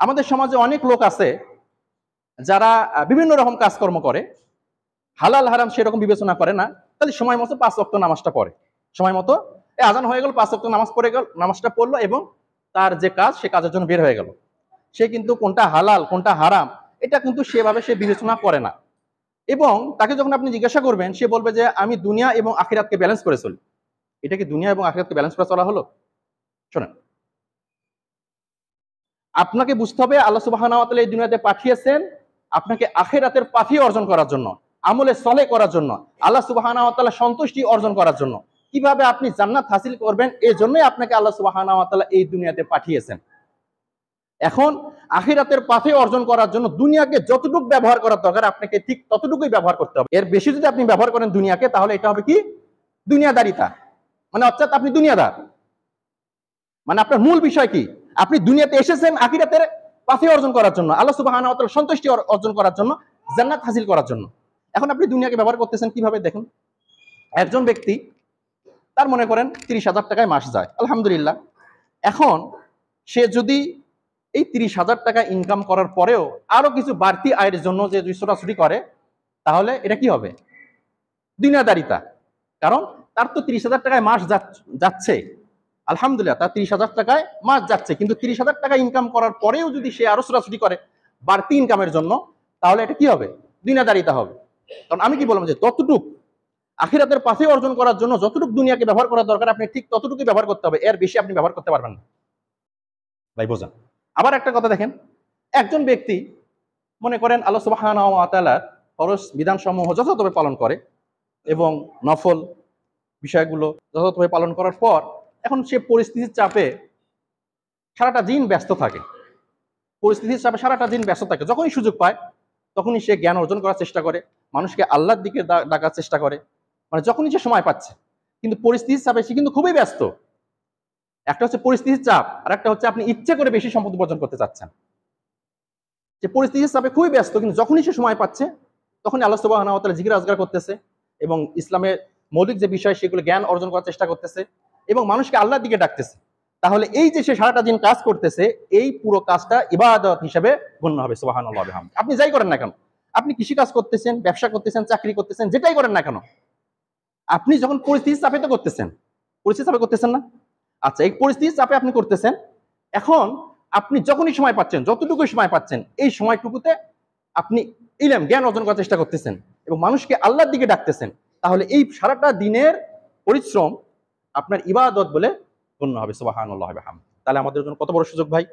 আমাদের সমাজে অনেক লোক আছে যারা বিভিন্ন রকম কাজকর্ম করে, হালাল হারাম সেরকম বিবেচনা করে না, তাহলে সময় মতো 5 ওয়াক্ত নামাজটা পড়ে। সময় মতো আজান হয়ে গেল, 5 ওয়াক্ত নামাজ পড়ে গেল, নামাজটা পড়লো এবং তার যে কাজ সে কাজের জন্য বের হয়ে গেল। সে কিন্তু কোনটা হালাল কোনটা হারাম এটা কিন্তু সেভাবে সে বিবেচনা করে না। এবং তাকে যখন আপনি জিজ্ঞাসা করবেন, সে বলবে যে আমি দুনিয়া এবং আখিরাতকে ব্যালেন্স করে চলি। এটা কি দুনিয়া এবং আখিরাতকে ব্যালেন্স করে চলা হলো? শোনেন, আপনাকে বুঝতে হবে আল্লাহ সুবহানাহু ওয়া তাআলা এই দুনিয়াতে পাঠিয়েছেন আপনাকে আখিরাতের পাথি অর্জন করার জন্য, আমলে সলে করার জন্য, আল্লাহ সুবহানাহু ওয়া তাআলা সন্তুষ্টি অর্জন করার জন্য। কিভাবে আপনি জান্নাত হাসিল করবেন এই জন্যই আপনাকে আল্লাহ সুবহানাহু ওয়া তাআলা এই দুনিয়াতে পাঠিয়েছেন। এখন আখিরাতের পাথে অর্জন করার জন্য দুনিয়াকে যতটুকু ব্যবহার করার দরকার আপনাকে ঠিক ততটুকুই ব্যবহার করতে হবে। এর বেশি যদি আপনি ব্যবহার করেন দুনিয়াকে, তাহলে এটা হবে কি? দুনিয়াদারিতা। মানে অর্থাৎ আপনি দুনিয়াদার। মানে আপনার মূল বিষয় কি? আপনি দুনিয়াতে এসেছেন আখিরাতের পাথে অর্জন করার জন্য, আল্লাহ সুবহানাহু ওয়া তাআলার সন্তুষ্টি অর্জন করার জন্য, জান্নাত হাসিল করার জন্য। এখন আপনি দুনিয়াকে ব্যবহার করতেছেন কিভাবে দেখুন। একজন ব্যক্তি তার মনে করেন 30,000 টাকায় মাস যায়, আলহামদুলিল্লাহ। এখন সে যদি এই 30,000 টাকা ইনকাম করার পরেও আরো কিছু বাড়তি আয়ের জন্য যে ছোটাছুটি করে, তাহলে এটা কি হবে? দুনিয়াদারিতা। কারণ তার তো 30,000 টাকায় মাস যাচ্ছে, আলহামদুলিল্লাহ, তার 30,000 টাকায় মাস যাচ্ছে, কিন্তু 30,000 টাকা ইনকাম করার পরেও যদি সে আরো ছোটাছুটি করে বাড়তি ইনকামের জন্য, তাহলে এটা কি হবে? দুনিয়াদারিতা হবে। কারণ আমি কি বললাম যে যতটুকু আখিরাতের পাথে অর্জন করার জন্য যতটুকু দুনিয়াকে ব্যবহার করার দরকার আপনি ঠিক ততটুকুই ব্যবহার করতে হবে, এর বেশি আপনি ব্যবহার করতে পারবেন না। ভাই বোঝেন। আবার একটা কথা দেখেন, একজন ব্যক্তি মনে করেন আল্লাহ সুবহানাহু ওয়া তাআলার ফরজ বিধানসমূহ যথাযথভাবে পালন করে এবং নফল বিষয়গুলো যথাযথভাবে পালন করার পর এখন সে পরিস্থিতির চাপে সারাটা দিন ব্যস্ত থাকে। পরিস্থিতির চাপে সারাটা দিন ব্যস্ত থাকে, যখনই সুযোগ পায় তখনই সে জ্ঞান অর্জন করার চেষ্টা করে, মানুষকে আল্লাহর দিকে ডাকার চেষ্টা করে, মানে যখনই সে সময় পাচ্ছে। কিন্তু পরিস্থিতির চাপে সে কিন্তু খুবই ব্যস্ত। একটা হচ্ছে পরিস্থিতির চাপ, আর একটা হচ্ছে আপনি ইচ্ছে করে বেশি সম্পদ উপার্জন করতে চাচ্ছেন। যে পরিস্থিতির চাপে খুবই ব্যস্ত, কিন্তু যখনই সে সময় পাচ্ছে তখনই আল্লাহ সুবহানাহু ওয়া তাআলা জিকির আজগার করতেছে এবং ইসলামের মৌলিক যে বিষয় সেগুলো জ্ঞান অর্জন করার চেষ্টা করতেছে এবং মানুষকে আল্লাহর দিকে ডাকতেছে। তাহলে এই যে সে সারাটা দিন কাজ করতেছে, এই পুরো কাজটা ইবাদত হিসেবে গণ্য হবে। সুবহানাল্লাহ ওয়া বিহামদিহি। আপনি যাই করেন না কেন, আপনি কৃষি কাজ করতেছেন, ব্যবসা করতেছেন, চাকরি করতেছেন, যেটাই করেন না কেন, আপনি যখন পরিস্থিতির চাপে তো করতেছেন, পরিস্থিতির চাপে করতেছেন না? আচ্ছা, এই পরিস্থিতির চাপে আপনি করতেছেন। এখন আপনি যখনই সময় পাচ্ছেন, যতটুকু সময় পাচ্ছেন, এই সময়টুকুতে আপনি ইলম জ্ঞান অর্জন করার চেষ্টা করতেছেন এবং মানুষকে আল্লাহর দিকে ডাকতেছেন। তাহলে এই সারাটা দিনের পরিশ্রম আপনার ইবাদত বলে গণ্য হবে। সুবহানাল্লাহ ওয়া বিহামদিহি। তাহলে আমাদের জন্য কত বড় সুযোগ ভাই।